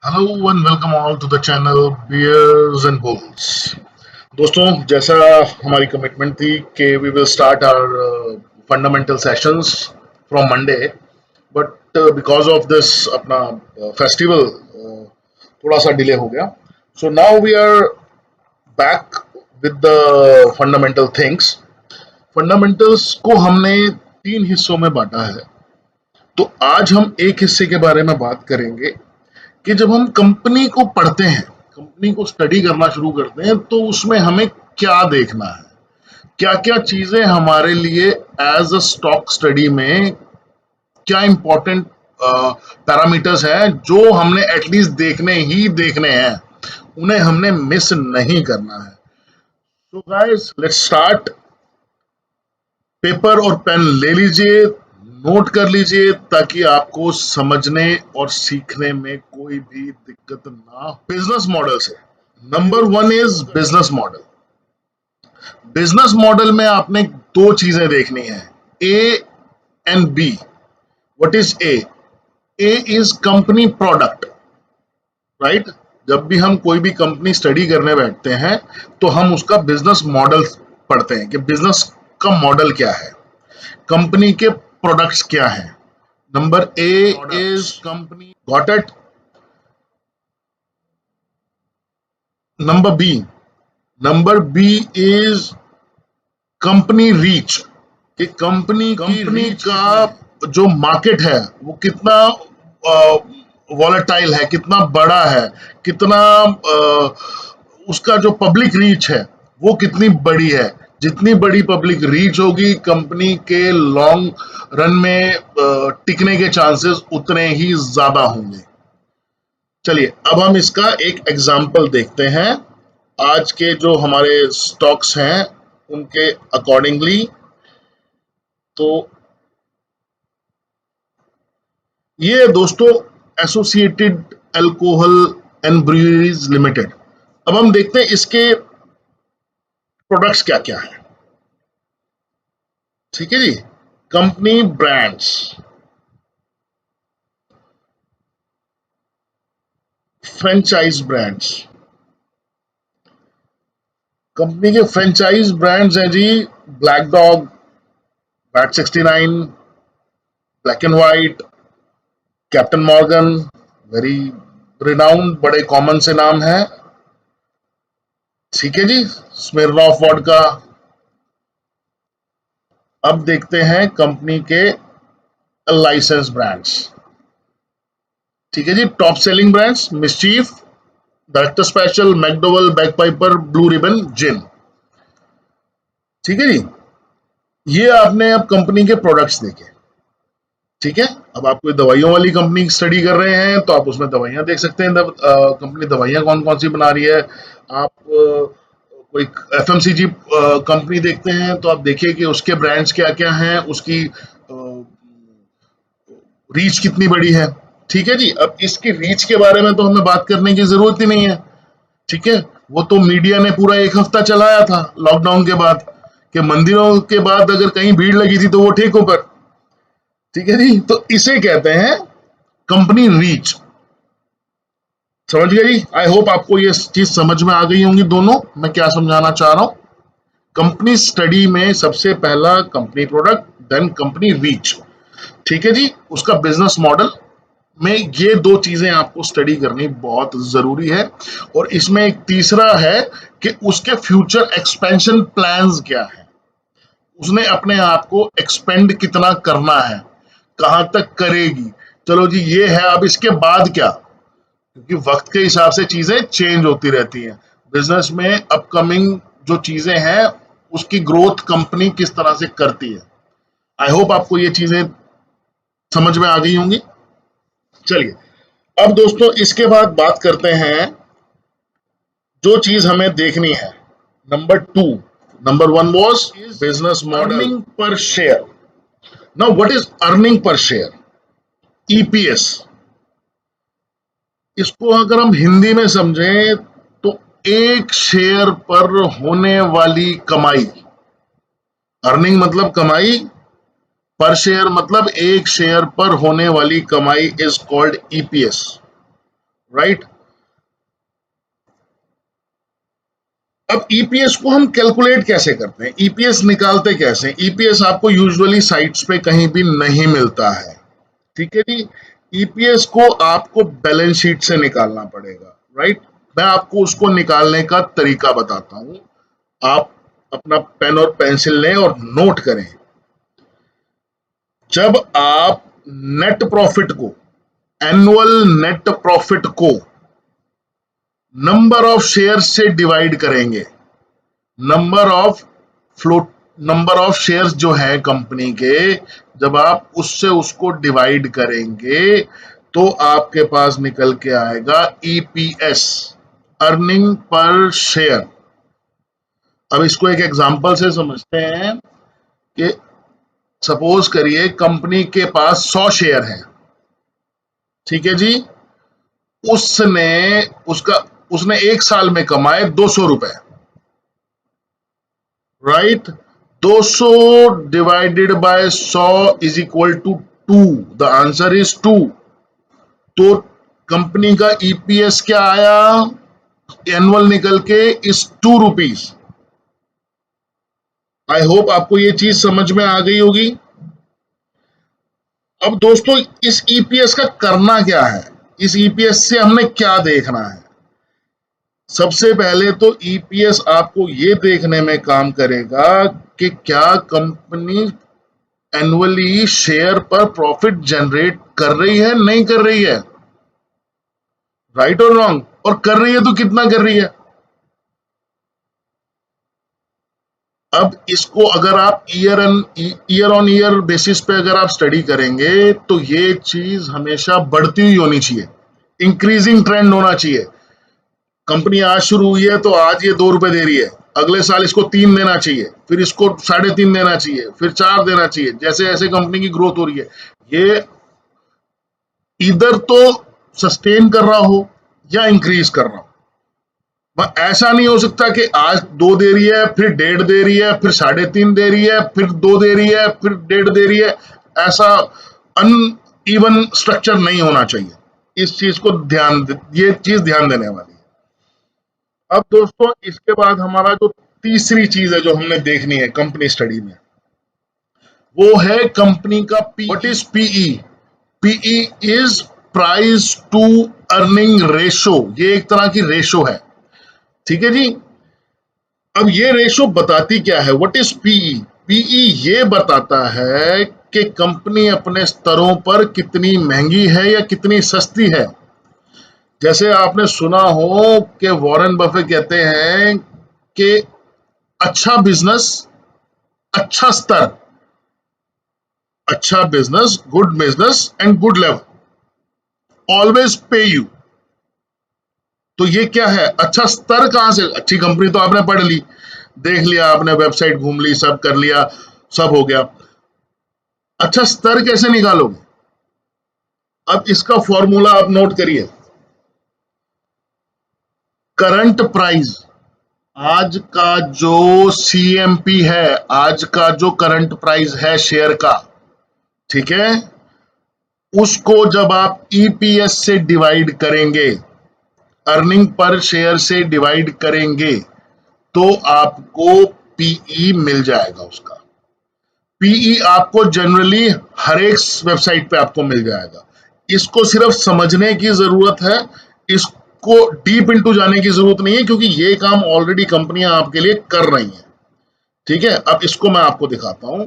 Hello and welcome all to the channel bears and bulls. दोस्तों, जैसा हमारी commitment थी कि we will start our fundamental sessions from Monday, but because of this अपना festival थोड़ा सा डिले हो गया। So now we are back with the fundamental things. Fundamentals को हमने तीन हिस्सों में बांटा है। तो आज हम एक हिस्से के बारे में बात करेंगे कि जब हम कंपनी को पढ़ते हैं, कंपनी को स्टडी करना शुरू करते हैं, तो उसमें हमें क्या देखना है, क्या क्या चीजें हमारे लिए एज अ स्टॉक स्टडी में क्या इंपॉर्टेंट पैरामीटर्स हैं जो हमने एटलीस्ट देखने ही देखने हैं, उन्हें हमने मिस नहीं करना है। तो गाइस, लेट्स स्टार्ट। पेपर और पेन ले लीजिए, नोट कर लीजिए, ताकि आपको समझने और सीखने में कोई भी दिक्कत ना हो। बिजनेस मॉडल से number one is business model. Business model में आपने दो चीजें देखनी है, A and B. What is A? A is company product, right? जब भी हम कोई भी कंपनी स्टडी करने बैठते हैं तो हम उसका बिजनेस मॉडल पढ़ते हैं कि बिजनेस का मॉडल क्या है, कंपनी के प्रोडक्ट्स क्या हैं। Number A is company, got it? Number B, number B is company reach, कि कंपनी का जो मार्केट है वो कितना वॉलेटाइल है, कितना बड़ा है, कितना उसका जो पब्लिक रीच है वो कितनी बड़ी है। जितनी बड़ी पब्लिक रीच होगी, कंपनी के लॉन्ग रन में टिकने के चांसेस उतने ही ज्यादा होंगे। चलिए, अब हम इसका एक एग्जाम्पल देखते हैं आज के जो हमारे स्टॉक्स हैं उनके अकॉर्डिंगली। तो ये है दोस्तों, associated alcohol and breweries limited. अब हम देखते हैं इसके प्रोडक्ट्स क्या क्या है। ठीक है जी। Company brands, franchise brands. Company के फ्रेंचाइज ब्रांड्स हैं जी, Black Dog, VAT 69, Black and White, Captain Morgan, very renowned, बड़े कॉमन से नाम है। ठीक है जी। स्मिर्नॉफ वोडका। अब देखते हैं कंपनी के लाइसेंस ब्रांड्स। ठीक है जी। Top selling brands, Mischief, Director Special, McDowell, Bagpiper, Blue Ribbon, gin. ठीक है जी। ये आपने अब कंपनी के प्रोडक्ट्स देखे। ठीक है। अब आप कोई दवाइयों वाली कंपनी स्टडी कर रहे हैं तो आप उसमें दवाइयां देख सकते हैं, कंपनी दवाइयां कौन कौन सी बना रही है। आप कोई एफएमसीजी कंपनी देखते हैं तो आप देखिए कि उसके ब्रांड्स क्या क्या हैं, उसकी रीच कितनी बड़ी है। ठीक है जी। अब इसकी रीच के बारे में तो हमें बात करने की जरूरत ही नहीं है। ठीक है। वो तो मीडिया ने पूरा एक हफ्ता चलाया था लॉकडाउन के बाद, कि मंदिरों के बाद अगर कहीं भीड़ लगी थी तो वो ठेकों पर। ठीक है जी। तो इसे कहते हैं कंपनी रीच। समझ गए जी? आई होप आपको ये चीज समझ में आ गई होंगी दोनों, मैं क्या समझाना चाह रहा हूं। कंपनी स्टडी में सबसे पहला company product, then company reach. ठीक है जी। उसका बिजनेस मॉडल में ये दो चीजें आपको स्टडी करनी बहुत जरूरी है। और इसमें एक तीसरा है कि उसके फ्यूचर एक्सपेंशन प्लान्स क्या है, उसने अपने आप को एक्सपेंड कितना करना है, कहां तक करेगी। चलो जी, ये है। अब इसके बाद क्या? क्योंकि वक्त के हिसाब से चीजें चेंज होती रहती हैं। बिजनेस में अपकमिंग जो चीजें हैं उसकी ग्रोथ कंपनी किस तरह से करती है। आई होप आपको ये चीजें समझ में आ गई होंगी। चलिए, अब दोस्तों इसके बाद बात करते हैं जो चीज हमें देखनी है। Number two, number one was business model, earning per share. Now what is earning per share? EPS. इसको अगर हम हिंदी में समझें तो एक शेयर पर होने वाली कमाई। अर्निंग मतलब कमाई, पर शेयर मतलब एक शेयर पर होने वाली कमाई इज कॉल्ड ईपीएस। राइट। अब ईपीएस को हम कैलकुलेट कैसे करते हैं, ईपीएस निकालते कैसे हैं? ईपीएस आपको यूजुअली साइट्स पे कहीं भी नहीं मिलता है, ठीक है जी। ईपीएस को आपको बैलेंस शीट से निकालना पड़ेगा, राइट। मैं आपको उसको निकालने का तरीका बताता हूं। आप अपना पेन और पेंसिल लें और नोट करें। जब आप नेट प्रॉफिट को, एनुअल नेट प्रॉफिट को नंबर ऑफ शेयर से डिवाइड करेंगे, number of float, number of shares जो है कंपनी के, जब आप उससे उसको डिवाइड करेंगे तो आपके पास निकल के आएगा ईपीएस, अर्निंग पर शेयर। अब इसको एक एग्जांपल से समझते हैं कि सपोज करिए कंपनी के पास 100 शेयर हैं, ठीक है जी। उसने उसका उसने एक साल में कमाए 200 रुपए, right. 200 divided by 100 is equal to 2, the answer is 2। तो कंपनी का ईपीएस क्या आया एनुअल निकल के, इज 2 रुपीज। आई होप आपको ये चीज समझ में आ गई होगी। अब दोस्तों इस ईपीएस का करना क्या है, इस ईपीएस से हमने क्या देखना है? सबसे पहले तो ईपीएस आपको ये देखने में काम करेगा कि क्या कंपनी एनुअली शेयर पर प्रॉफिट जनरेट कर रही है, नहीं कर रही है, राइट और रॉन्ग, और कर रही है तो कितना कर रही है। अब इसको अगर आप ईयर ऑन ईयर बेसिस पे अगर आप स्टडी करेंगे तो ये चीज हमेशा बढ़ती हुई होनी चाहिए, इंक्रीजिंग ट्रेंड होना चाहिए। कंपनी आज शुरू हुई है तो आज ये 2 रुपए दे रही है, अगले साल इसको 3 देना चाहिए, फिर इसको 3.5 देना चाहिए, फिर 4 देना चाहिए, जैसे जैसे कंपनी की ग्रोथ हो रही है। ये इधर तो सस्टेन कर रहा हो या इंक्रीज कर रहा हो। ऐसा नहीं हो सकता कि आज 2 दे रही है, फिर 1.5 दे रही है, फिर 3.5 दे रही है, फिर 2 दे रही है, फिर 1.5 दे रही है। ऐसा अन इवन स्ट्रक्चर नहीं होना चाहिए। इस चीज को ये चीज ध्यान देने वाली है। अब दोस्तों इसके बाद हमारा जो तीसरी चीज है जो हमने देखनी है कंपनी स्टडी में, वो है कंपनी का P. What is PE? PE is price to earning ratio. ये एक तरह की रेशो है, ठीक है जी। अब ये रेशो बताती क्या है? What is PE? पीई ये बताता है कि कंपनी अपने स्तरों पर कितनी महंगी है या कितनी सस्ती है। जैसे आपने सुना हो कि वॉरेन बफे कहते हैं कि अच्छा बिजनेस, अच्छा स्तर, अच्छा business, good business and good level always पे यू। तो ये क्या है? अच्छा स्तर कहां से? अच्छी कंपनी तो आपने पढ़ ली, देख लिया आपने, वेबसाइट घूम ली, सब कर लिया, सब हो गया। अच्छा स्तर कैसे निकालोगे? अब इसका फॉर्मूला आप नोट करिए। करंट प्राइस, आज का जो सीएमपी है, आज का जो करंट प्राइस है शेयर का, ठीक है, उसको जब आप ईपीएस से डिवाइड करेंगे, अर्निंग पर शेयर से डिवाइड करेंगे, तो आपको पीई मिल जाएगा। उसका पीई आपको जनरली हर एक वेबसाइट पे आपको मिल जाएगा। इसको सिर्फ समझने की जरूरत है, इसको डीप इनटू जाने की जरूरत नहीं है, क्योंकि ये काम ऑलरेडी कंपनियां आपके लिए कर रही हैं, ठीक है। अब इसको मैं आपको दिखाता हूं,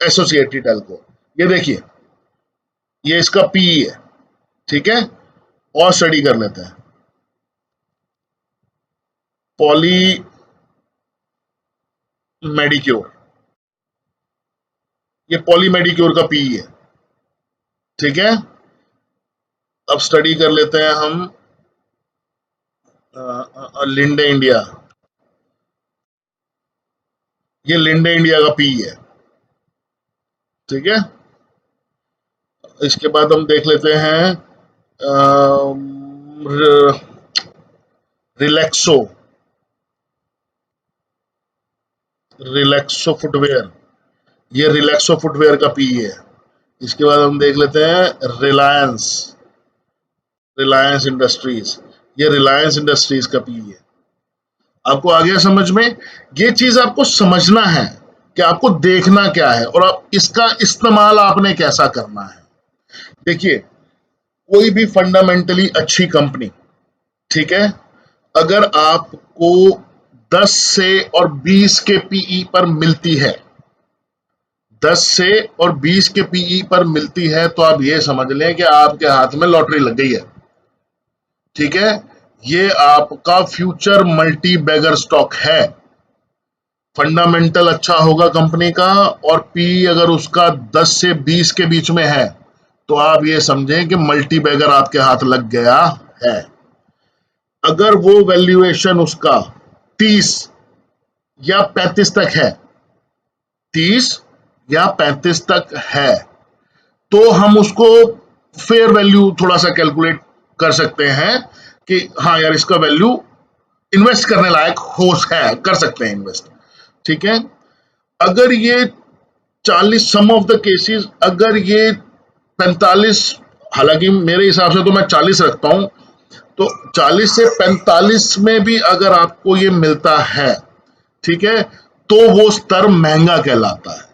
एसोसिएटेड टेलको। ये देखिए, ये इसका पीई है, ठीक है। और स्टडी कर लेते हैं। पॉली मेडिक्योर, ये पॉली मेडिक्योर का पीई है, ठीक है। अब स्टडी कर लेते हैं हम लिंडे इंडिया। ये लिंडे इंडिया का पी है, ठीक है। इसके बाद हम देख लेते हैं रिलैक्सो, रिलैक्सो फुटवेयर। ये रिलैक्सो फुटवेयर का पी है। इसके बाद हम देख लेते हैं रिलायंस, रिलायंस इंडस्ट्रीज, ये रिलायंस इंडस्ट्रीज का पीई है। आपको आ गया समझ में? ये चीज आपको समझना है कि आपको देखना क्या है और आप इसका इस्तेमाल आपने कैसा करना है। देखिए, कोई भी फंडामेंटली अच्छी कंपनी, ठीक है, अगर आपको 10 से और 20 के पीई पर मिलती है, 10 से और 20 के पीई पर मिलती है, तो आप ये समझ लें कि आपके हाथ में लॉटरी लग गई है। ठीक है, ये आपका फ्यूचर मल्टी बैगर स्टॉक है। फंडामेंटल अच्छा होगा कंपनी का और पी अगर उसका 10 से 20 के बीच में है, तो आप ये समझें कि मल्टी बैगर आपके हाथ लग गया है। अगर वो वैल्यूएशन उसका 30 या 35 तक है, 30 या 35 तक है, तो हम उसको फेयर वैल्यू थोड़ा सा कैलकुलेट कर सकते हैं कि हाँ यार, इसका वैल्यू इन्वेस्ट करने लायक हो है, कर सकते हैं इन्वेस्ट। ठीक है, अगर ये 40, सम ऑफ द केसेस अगर ये 45, हालांकि मेरे हिसाब से तो मैं 40 रखता हूं, तो 40 से 45 में भी अगर आपको ये मिलता है, ठीक है, तो वो स्तर महंगा कहलाता है।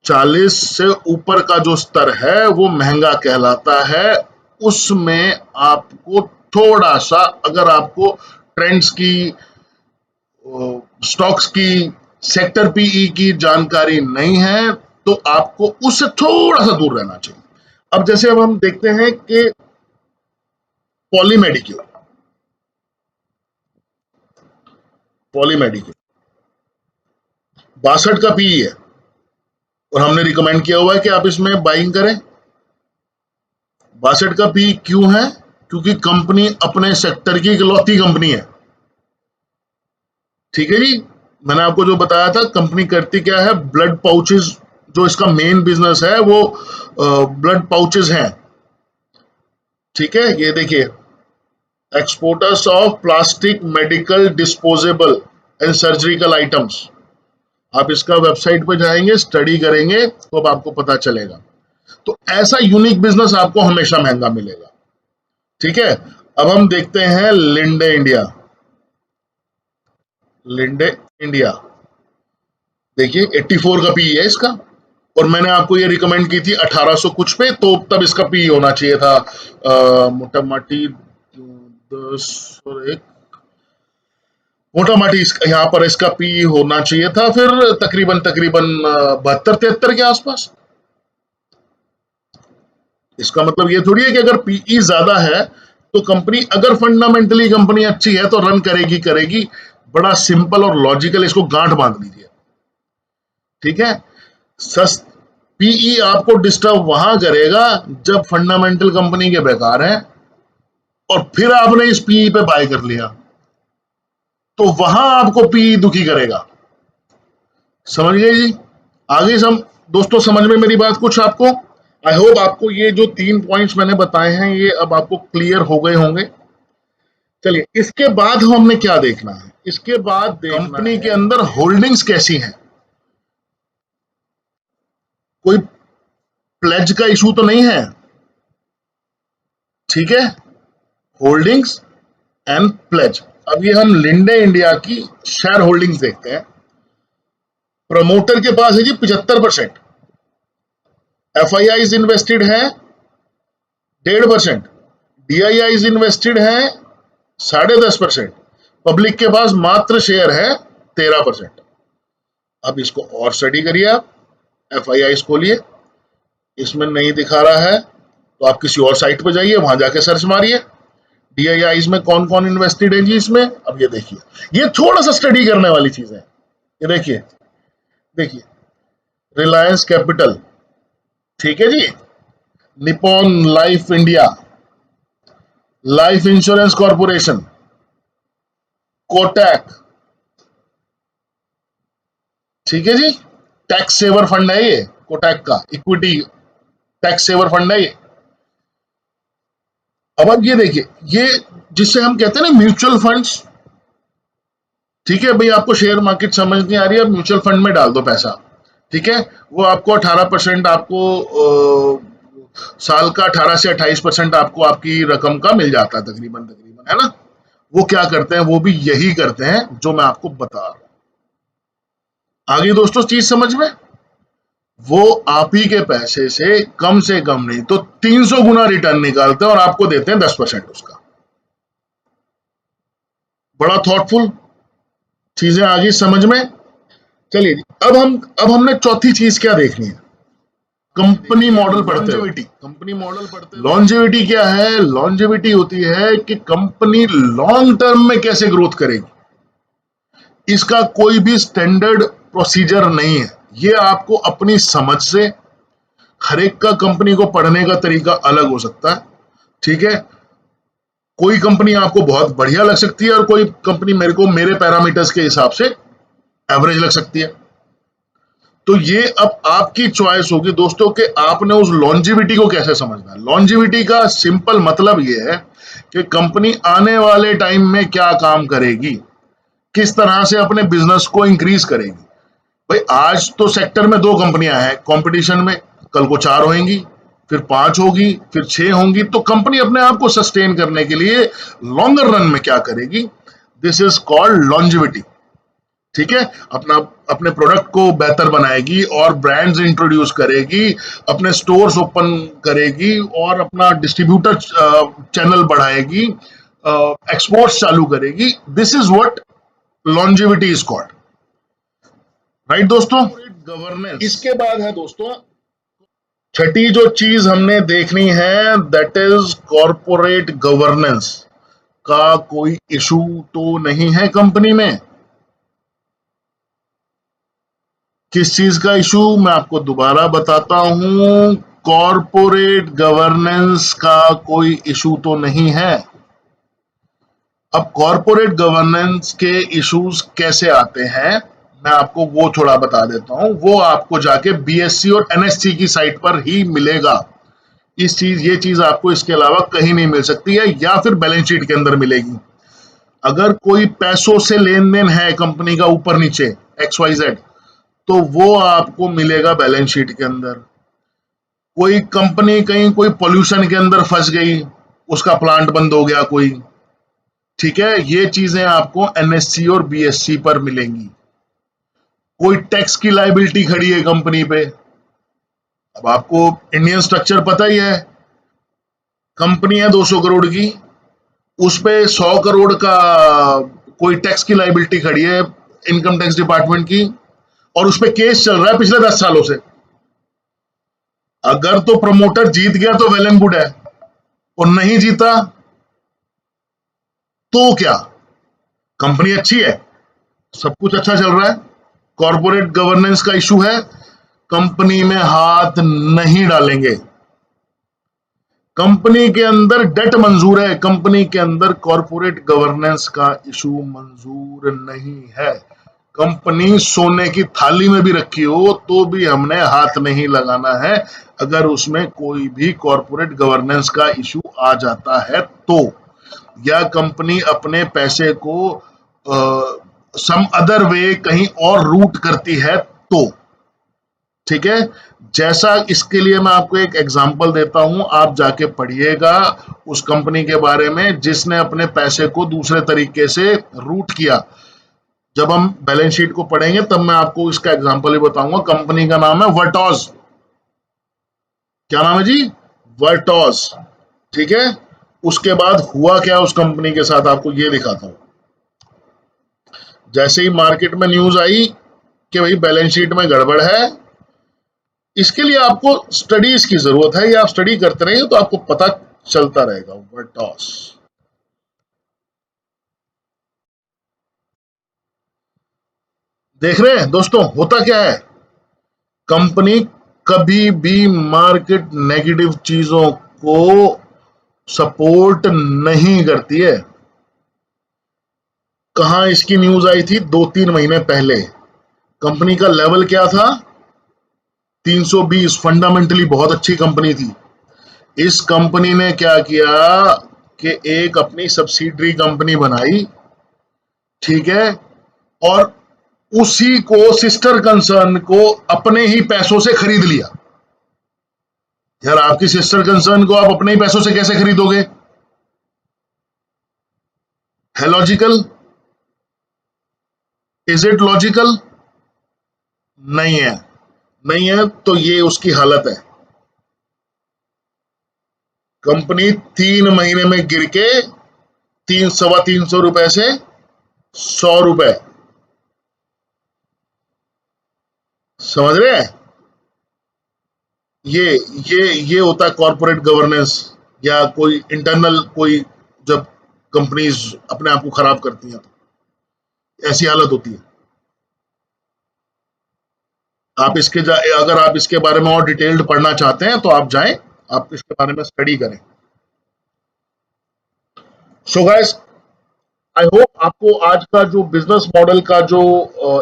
40 से ऊपर का जो स्तर है वो महंगा कहलाता है। उसमें आपको थोड़ा सा, अगर आपको ट्रेंड्स की, स्टॉक्स की, सेक्टर पीई की जानकारी नहीं है, तो आपको उससे थोड़ा सा दूर रहना चाहिए। अब जैसे अब हम देखते हैं कि पॉलीमेडिक्योर, पॉलीमेडिक्योर 62 का पीई है और हमने रिकमेंड किया हुआ है कि आप इसमें बाइंग करें। 62 का पीई क्यों है? क्योंकि कंपनी अपने सेक्टर की इकलौती कंपनी है। ठीक है जी, मैंने आपको जो बताया था, कंपनी करती क्या है, ब्लड पाउचेस, जो इसका मेन बिजनेस है वो ब्लड पाउचेस हैं। ठीक है, ये देखिए, exporters of plastic medical disposable and surgical items. आप इसका वेबसाइट पर जाएंगे, स्टडी करेंगे तो अब आपको पता चलेगा। तो ऐसा यूनिक बिजनेस आपको हमेशा महंगा मिलेगा। ठीक है, अब हम देखते हैं लिंडे इंडिया। लिंडे इंडिया देखिए, 84 का पी है इसका, और मैंने आपको ये रिकमेंड की थी 1800 कुछ पे, तो तब इसका पी होना चाहिए था मोटा माटी 10 और 1, मोटा माटी यहाँ पर इसका पी होना चाहिए था फिर तकरीबन तकरीबन 72-73 के आसपास। इसका मतलब ये थोड़ी है कि अगर पीई ज्यादा है तो कंपनी, अगर फंडामेंटली कंपनी अच्छी है तो रन करेगी करेगी। बड़ा सिंपल और लॉजिकल, इसको गांठ बांध लीजिए। ठीक है, पीई आपको डिस्टर्ब वहां करेगा जब फंडामेंटल कंपनी के बेकार है और फिर आपने इस पीई पे बाय कर लिया, तो वहां आपको पीई दुखी करेगा। समझ गए जी? आगे दोस्तों, समझ में मेरी बात कुछ आपको? आई होप आपको ये जो 3 पॉइंट्स मैंने बताए हैं ये अब आपको क्लियर हो गए होंगे। चलिए, इसके बाद हमने क्या देखना है? इसके बाद कंपनी के अंदर होल्डिंग्स कैसी हैं। कोई प्लेज का इशू तो नहीं है। ठीक है, होल्डिंग्स एंड प्लेज। अब ये हम लिंडे इंडिया की शेयर होल्डिंग्स देखते हैं। प्रमोटर के पास है जी 75%, एफआईआई इन्वेस्टेड है 1.5%, डीआईआई इन्वेस्टेड है 10.5%, पब्लिक के पास मात्र शेयर है 13%। अब इसको और स्टडी करिए, आप एफआईआई खोलिए, इसमें नहीं दिखा रहा है तो आप किसी और साइट पर जाइए, वहां जाके सर्च मारिए डीआईआई में कौन कौन इन्वेस्टेड है जी इसमें। अब ये देखिए, ये थोड़ा सा स्टडी करने वाली चीज है। ये देखिए, देखिए रिलायंस कैपिटल, ठीक है जी, Nippon Life India, life insurance corporation, Kotak, ठीक है जी, टैक्स सेवर फंड है ये, कोटैक का इक्विटी टैक्स सेवर फंड है ये। अब ये देखिए, ये जिससे हम कहते हैं ना म्यूचुअल फंड्स। ठीक है भाई, आपको शेयर मार्केट समझ नहीं आ रही है, म्यूचुअल फंड में डाल दो पैसा। ठीक है, वो आपको 18% आपको साल का 18 से 28% आपको आपकी रकम का मिल जाता है तकरीबन तकरीबन, है ना। वो क्या करते हैं, वो भी यही करते हैं जो मैं आपको बता रहा हूं। आगे दोस्तों चीज समझ में, वो आप ही के पैसे से कम नहीं तो 300 गुना रिटर्न निकालते हैं और आपको देते हैं 10% उसका। बड़ा थॉटफुल चीजें आ गई समझ में। चलिए अब हमने चौथी चीज क्या देखनी है, कंपनी मॉडल पढ़ते हो। कंपनी मॉडल पढ़ते हो। लॉन्जेविटी क्या है, लॉन्जेविटी होती है कि कंपनी लॉन्ग टर्म में कैसे ग्रोथ करेगी। इसका कोई भी स्टैंडर्ड प्रोसीजर नहीं है, ये आपको अपनी समझ से, हर एक का कंपनी को पढ़ने का तरीका अलग हो सकता है, ठीक है। कोई कंपनी आपको बहुत बढ़िया लग सकती है और कोई कंपनी मेरे को मेरे पैरामीटर्स के हिसाब से एवरेज लग सकती है। तो ये अब आपकी चॉइस होगी दोस्तों कि आपने उस लॉन्जिविटी को कैसे समझना है। लॉन्जिविटी का सिंपल मतलब ये है कि कंपनी आने वाले टाइम में क्या काम करेगी, किस तरह से अपने बिजनेस को इंक्रीज करेगी। भाई आज तो सेक्टर में 2 कंपनियां हैं कंपटीशन में, कल को 4 होंगी, फिर 5 होगी, फिर 6 होंगी। तो कंपनी अपने आप को सस्टेन करने के लिए लॉन्गर रन में क्या करेगी, दिस इज कॉल्ड लॉन्जिविटी, ठीक है। अपना अपने प्रोडक्ट को बेहतर बनाएगी और ब्रांड्स इंट्रोड्यूस करेगी, अपने स्टोर्स ओपन करेगी और अपना डिस्ट्रीब्यूटर चैनल बढ़ाएगी, एक्सपोर्ट्स चालू करेगी। This is what longevity is called, right दोस्तों। गवर्नेंस इसके बाद है दोस्तों छठी जो चीज हमने देखनी है, दैट इज कॉर्पोरेट गवर्नेंस का कोई इशू तो नहीं है कंपनी में। किस चीज का इशू, मैं आपको दोबारा बताता हूं, कॉर्पोरेट गवर्नेंस का कोई इशू तो नहीं है। अब कॉर्पोरेट गवर्नेंस के इश्यूज कैसे आते हैं, मैं आपको वो थोड़ा बता देता हूं। वो आपको जाके बीएससी और एनएससी की साइट पर ही मिलेगा। ये चीज आपको इसके अलावा कहीं नहीं मिल सकती है, या फिर बैलेंस शीट के अंदर मिलेगी। अगर कोई पैसों से लेन देन है कंपनी का ऊपर नीचे XYZ, तो वो आपको मिलेगा बैलेंस शीट के अंदर। कोई कंपनी कहीं कोई पोल्यूशन के अंदर फंस गई, उसका प्लांट बंद हो गया कोई, ठीक है, ये चीजें आपको एनएससी और बीएससी पर मिलेंगी। कोई टैक्स की लायबिलिटी खड़ी है कंपनी पे, अब आपको इंडियन स्ट्रक्चर पता ही है, कंपनी है 200 करोड़ की, उस पे 100 करोड़ का कोई टैक्स की लायबिलिटी खड़ी है इनकम टैक्स डिपार्टमेंट की, और उस पे केस चल रहा है पिछले 10 सालों से। अगर तो प्रमोटर जीत गया तो वेल एंड गुड है, और नहीं जीता तो क्या, कंपनी अच्छी है, सब कुछ अच्छा चल रहा है, कॉर्पोरेट गवर्नेंस का इशू है, कंपनी में हाथ नहीं डालेंगे। कंपनी के अंदर डेट मंजूर है, कंपनी के अंदर कॉर्पोरेट गवर्नेंस का इशू मंजूर नहीं है। कंपनी सोने की थाली में भी रखी हो तो भी हमने हाथ नहीं लगाना है, अगर उसमें कोई भी कॉर्पोरेट गवर्नेंस का इशू आ जाता है तो, या कंपनी अपने पैसे को सम अदर वे कहीं और रूट करती है तो, ठीक है। जैसा इसके लिए मैं आपको एक एग्जांपल देता हूं, आप जाके पढ़िएगा उस कंपनी के बारे में जिसने अपने पैसे को दूसरे तरीके से रूट किया। जब हम बैलेंस शीट को पढ़ेंगे तब मैं आपको इसका एग्जांपल ही बताऊंगा। कंपनी का नाम है वर्टॉज। क्या नाम है जी? वर्टॉज, ठीक है। उसके बाद हुआ क्या उस कंपनी के साथ, आपको ये दिखाता हूं। जैसे ही मार्केट में न्यूज आई कि भाई बैलेंस शीट में गड़बड़ है, इसके लिए आपको स्टडीज की जरूरत है, या आप स्टडी करते रहेंगे तो आपको पता चलता रहेगा। वर्टॉस, देख रहे हैं दोस्तों, होता क्या है, कंपनी कभी भी मार्केट नेगेटिव चीजों को सपोर्ट नहीं करती है। कहां इसकी न्यूज आई थी? 2-3 महीने पहले। कंपनी का लेवल क्या था? 320। फंडामेंटली बहुत अच्छी कंपनी थी। इस कंपनी ने क्या किया कि एक अपनी सब्सिडरी कंपनी बनाई, ठीक है, और उसी को सिस्टर कंसर्न को अपने ही पैसों से खरीद लिया। यार आपकी सिस्टर कंसर्न को आप अपने ही पैसों से कैसे खरीदोगे? है लॉजिकल? Is it logical? नहीं है। नहीं है तो ये उसकी हालत है। कंपनी 3 महीने में गिर के 300-325 रुपए से 100 रुपए, समझ रहे हैं? ये ये होता है कॉर्पोरेट गवर्नेंस, या कोई इंटरनल कोई, जब कंपनीज अपने आप को खराब करती हैं तो ऐसी हालत होती है। आप अगर आप इसके बारे में और डिटेल्ड पढ़ना चाहते हैं तो आप जाएं, आप इसके बारे में स्टडी करें। सो गाइस, आई होप आपको आज का जो बिजनेस मॉडल का जो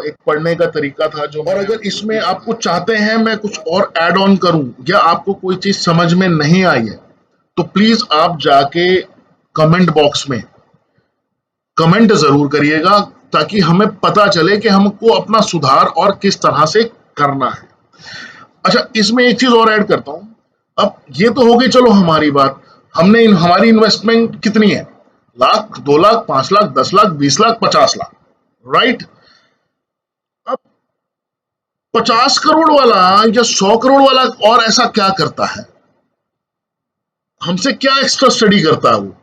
एक पढ़ने का तरीका था, जो, और अगर इसमें आप कुछ चाहते हैं मैं कुछ और ऐड ऑन करूं, या आपको कोई चीज समझ में नहीं आई है, तो प्लीज आप जाके कमेंट बॉक्स में कमेंट जरूर करिएगा, ताकि हमें पता चले कि हमको अपना सुधार और किस तरह से करना है। अच्छा, इसमें एक चीज और ऐड करता हूं। अब ये तो हो गई चलो हमारी बात, हमारी इन्वेस्टमेंट कितनी है, लाख, 2 लाख, 5 लाख, 10 लाख, 20 लाख, 50 लाख, राइट? अब 50 करोड़ वाला या 100 करोड़ वाला और ऐसा क्या करता है, हमसे क्या एक्स्ट्रा स्टडी करता है वो?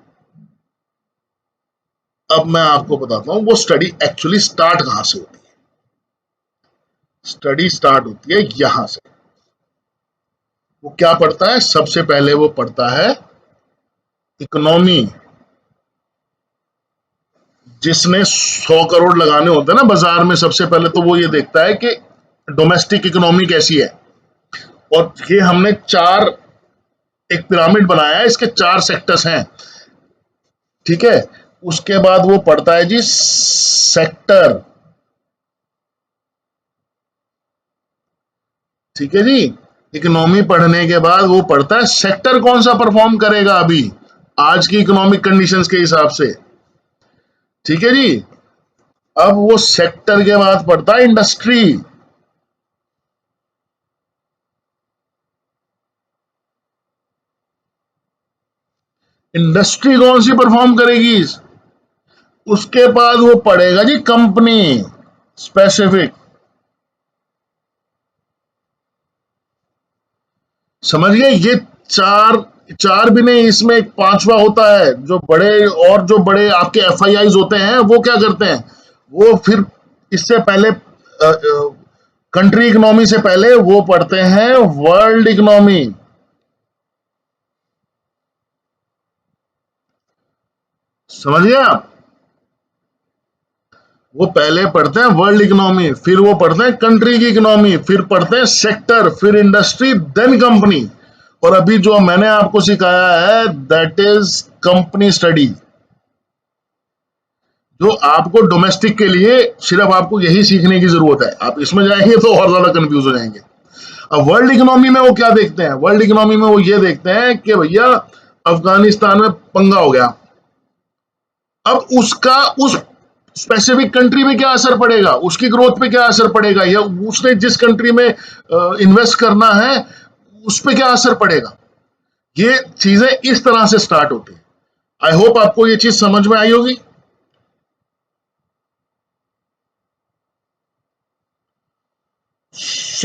अब मैं आपको बताता हूं वो स्टडी एक्चुअली स्टार्ट कहां से होती है। स्टडी स्टार्ट होती है यहां से। वो क्या पढ़ता है? सबसे पहले वो पढ़ता है इकोनॉमी। जिसने 100 करोड़ लगाने होते हैं ना बाजार में, सबसे पहले तो वो ये देखता है कि डोमेस्टिक इकोनॉमी कैसी है। और ये हमने एक पिरामिड बनाया है, इसके 4 सेक्टर्स हैं, ठीक है? उसके बाद वो पढ़ता है जी सेक्टर, ठीक है जी? इकोनॉमी पढ़ने के बाद वो पढ़ता है सेक्टर कौन सा परफॉर्म करेगा अभी आज की इकोनॉमिक कंडीशंस के हिसाब से, ठीक है जी? अब वो सेक्टर के बाद पढ़ता है इंडस्ट्री। इंडस्ट्री कौन सी परफॉर्म करेगी, उसके बाद वो पढ़ेगा जी कंपनी स्पेसिफिक। समझ गए? ये चार चार भी नहीं, इसमें एक पांचवा होता है, जो बड़े आपके एफआईआईज होते हैं वो क्या करते हैं, वो फिर इससे पहले कंट्री इकोनॉमी से पहले वो पढ़ते हैं वर्ल्ड इकोनॉमी। समझ गए आप? वो पहले पढ़ते हैं वर्ल्ड इकोनॉमी, फिर वो पढ़ते हैं कंट्री की इकोनॉमी, फिर पढ़ते हैं सेक्टर, फिर इंडस्ट्री, देन कंपनी। और अभी जो मैंने आपको सिखाया है दैट इज कंपनी स्टडी, जो आपको डोमेस्टिक के लिए सिर्फ आपको यही सीखने की जरूरत है। आप इसमें जाएंगे तो और ज्यादा कंफ्यूज हो जाएंगे। अब वर्ल्ड इकोनॉमी में वो क्या देखते हैं? वर्ल्ड इकोनॉमी में वो ये देखते हैं कि भैया अफगानिस्तान में पंगा हो गया, अब उसका उस स्पेसिफिक कंट्री में क्या असर पड़ेगा, उसकी ग्रोथ पे क्या असर पड़ेगा, या उसने जिस कंट्री में इन्वेस्ट करना है उस पर क्या असर पड़ेगा। ये चीजें इस तरह से स्टार्ट होती है। आई होप आपको ये चीज समझ में आई होगी।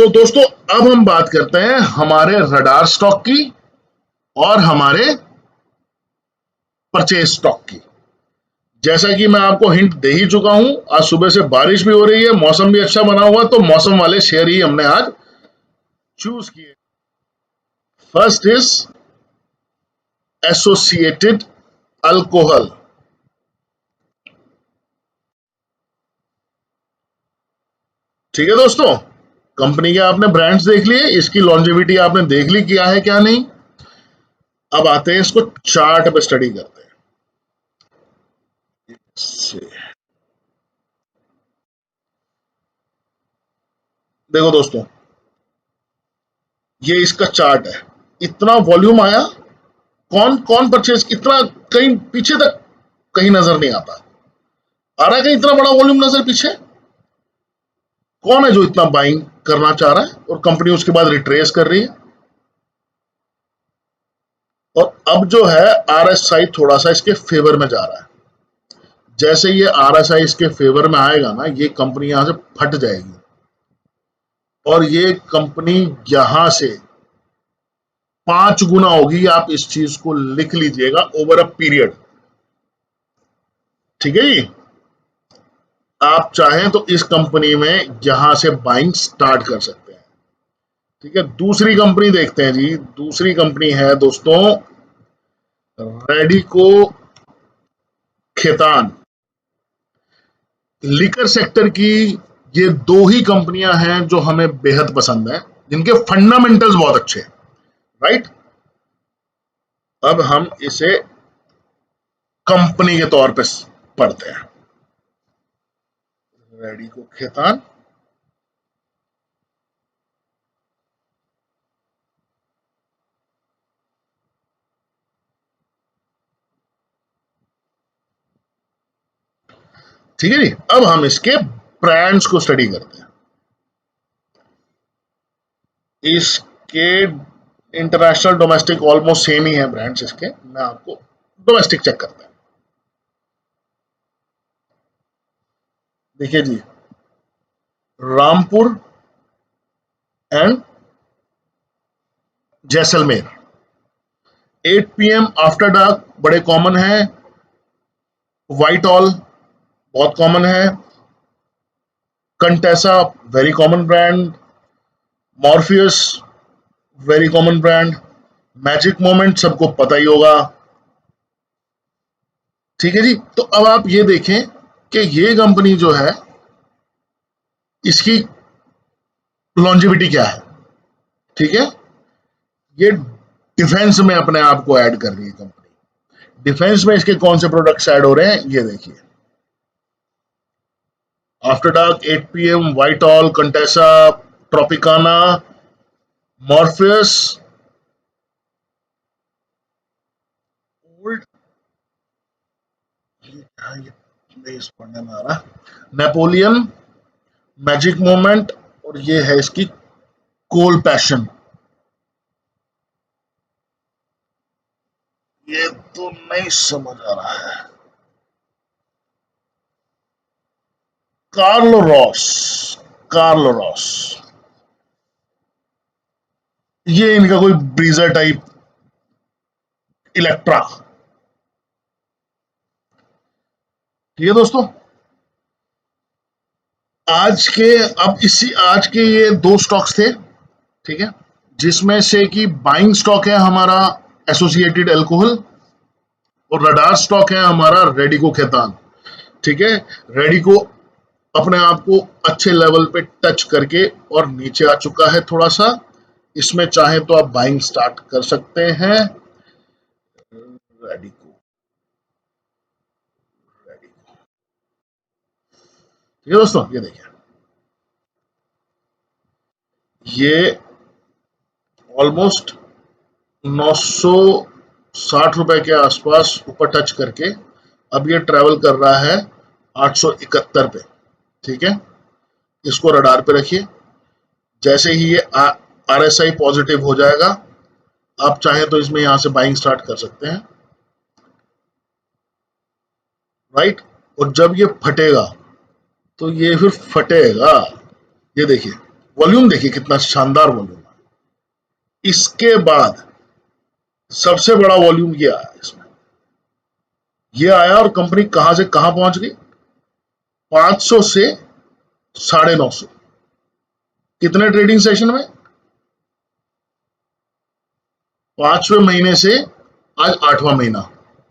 दोस्तों, अब हम बात करते हैं हमारे रडार स्टॉक की और हमारे परचेज स्टॉक की। जैसा कि मैं आपको हिंट दे ही चुका हूं, आज सुबह से बारिश भी हो रही है, मौसम भी अच्छा बना हुआ, तो मौसम वाले शेयर ही हमने आज चूज किए। First is associated alcohol. ठीक है दोस्तों, कंपनी के आपने ब्रांड्स देख लिए, इसकी लॉन्जेविटी आपने देख ली क्या है क्या नहीं। अब आते हैं इसको चार्ट पे स्टडी करते हैं। देखो दोस्तों, ये इसका चार्ट है, इतना वॉल्यूम आया, कौन कौन परचेज, इतना कहीं पीछे तक कहीं नजर नहीं आता। आ रहा है कहीं इतना बड़ा वॉल्यूम नजर पीछे? कौन है जो इतना बाइंग करना चाह रहा है और कंपनी उसके बाद रिट्रेस कर रही है? और अब जो है RSI थोड़ा सा इसके फेवर में जा रहा है। जैसे ये RSI इसके फेवर में आएगा ना, ये कंपनी यहां से फट जाएगी और ये कंपनी यहां से 5 गुना होगी। आप इस चीज को लिख लीजिएगा ओवर अ पीरियड। ठीक है जी। आप चाहें तो इस कंपनी में यहां से बाइंग स्टार्ट कर सकते हैं। ठीक है, दूसरी कंपनी देखते हैं जी। दूसरी कंपनी है दोस्तों रेडिको खेतान। लिकर सेक्टर की ये दो ही कंपनियां हैं जो हमें बेहद पसंद है, जिनके फंडामेंटल्स बहुत अच्छे हैं। राइट, अब हम इसे कंपनी के तौर पे पढ़ते हैं। रेडिको खेतान, ठीक है जी। अब हम इसके ब्रांड्स को स्टडी करते हैं। इसके इंटरनेशनल डोमेस्टिक ऑलमोस्ट सेम ही है ब्रांड्स इसके। मैं आपको डोमेस्टिक चेक करता हूं। देखिए जी, Rampur and Jaisalmer 8 PM after dark बड़े कॉमन है। व्हाइट ऑल बहुत कॉमन है। Contessa very common brand. Morpheus very common brand. Magic Moment सबको पता ही होगा। ठीक है जी। तो अब आप ये देखें कि ये कंपनी जो है इसकी लॉन्जिविटी क्या है। ठीक है, ये डिफेंस में अपने आप को ऐड कर रही है कंपनी। डिफेंस में इसके कौन से प्रोडक्ट्स ऐड हो रहे हैं ये देखिए। After dark, 8 PM, white all, Contessa, Tropicana, Morpheus, old, ये पढ़ने में आ रहा, नेपोलियन, मैजिक मोमेंट, और ये है इसकी कोल पैशन। ये तो नहीं समझ आ रहा है। कार्लो रॉस, कार्लो रॉस, ये इनका कोई ब्रीजर टाइप इलेक्ट्रा। ठीक है दोस्तों, आज के ये दो स्टॉक्स थे। ठीक है, जिसमें से कि बाइंग स्टॉक है हमारा एसोसिएटेड अल्कोहल और रडार स्टॉक है हमारा रेडिको खेतान। ठीक है, रेडिको अपने आप को अच्छे लेवल पे टच करके और नीचे आ चुका है थोड़ा सा। इसमें चाहे तो आप बाइंग स्टार्ट कर सकते हैं। रेडिको, रेडिको, ठीक है दोस्तों, ये देखिए, ये ऑलमोस्ट 960 रुपए के आसपास ऊपर टच करके अब ये ट्रेवल कर रहा है 871 पे। ठीक है, इसको रडार पे रखिए। जैसे ही ये RSI पॉजिटिव हो जाएगा, आप चाहे तो इसमें यहां से बाइंग स्टार्ट कर सकते हैं। राइट, और जब ये फटेगा तो ये फिर फटेगा। ये देखिए, वॉल्यूम देखिए कितना शानदार वॉल्यूम है। इसके बाद सबसे बड़ा वॉल्यूम ये आया इसमें। ये आया और कंपनी कहां से कहां पहुंच गई, 500 से 950। कितने ट्रेडिंग सेशन में, 5वें महीने से आज 8वां महीना,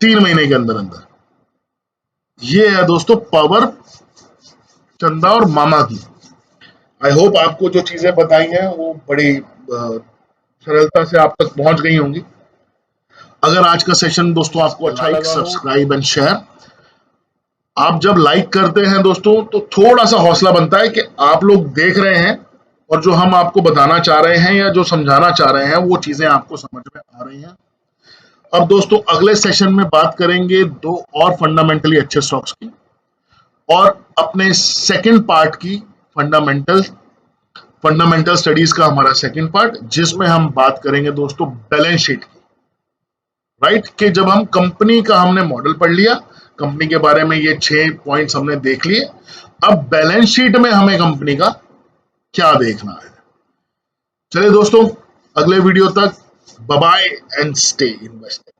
3 महीने के अंदर अंदर। ये है दोस्तों पावर चंदा और मामा की। आई होप आपको जो चीजें बताई हैं वो बड़ी सरलता से आप तक पहुंच गई होंगी। अगर आज का सेशन दोस्तों आपको अच्छा लगा, सब्सक्राइब एंड शेयर। आप जब लाइक करते हैं दोस्तों तो थोड़ा सा हौसला बनता है कि आप लोग देख रहे हैं और जो हम आपको बताना चाह रहे हैं या जो समझाना चाह रहे हैं वो चीजें आपको समझ में आ रही हैं। अब दोस्तों अगले सेशन में बात करेंगे दो और फंडामेंटली अच्छे स्टॉक्स की और अपने सेकंड पार्ट की फंडामेंटल स्टडीज का हमारा सेकंड पार्ट, जिसमें हम बात करेंगे दोस्तों बैलेंस शीट की। राइट, कि जब हम कंपनी का हमने मॉडल पढ़ लिया, कंपनी के बारे में ये 6 पॉइंट्स हमने देख लिए, अब बैलेंस शीट में हमें कंपनी का क्या देखना है। चलिए दोस्तों, अगले वीडियो तक bye bye and stay invested.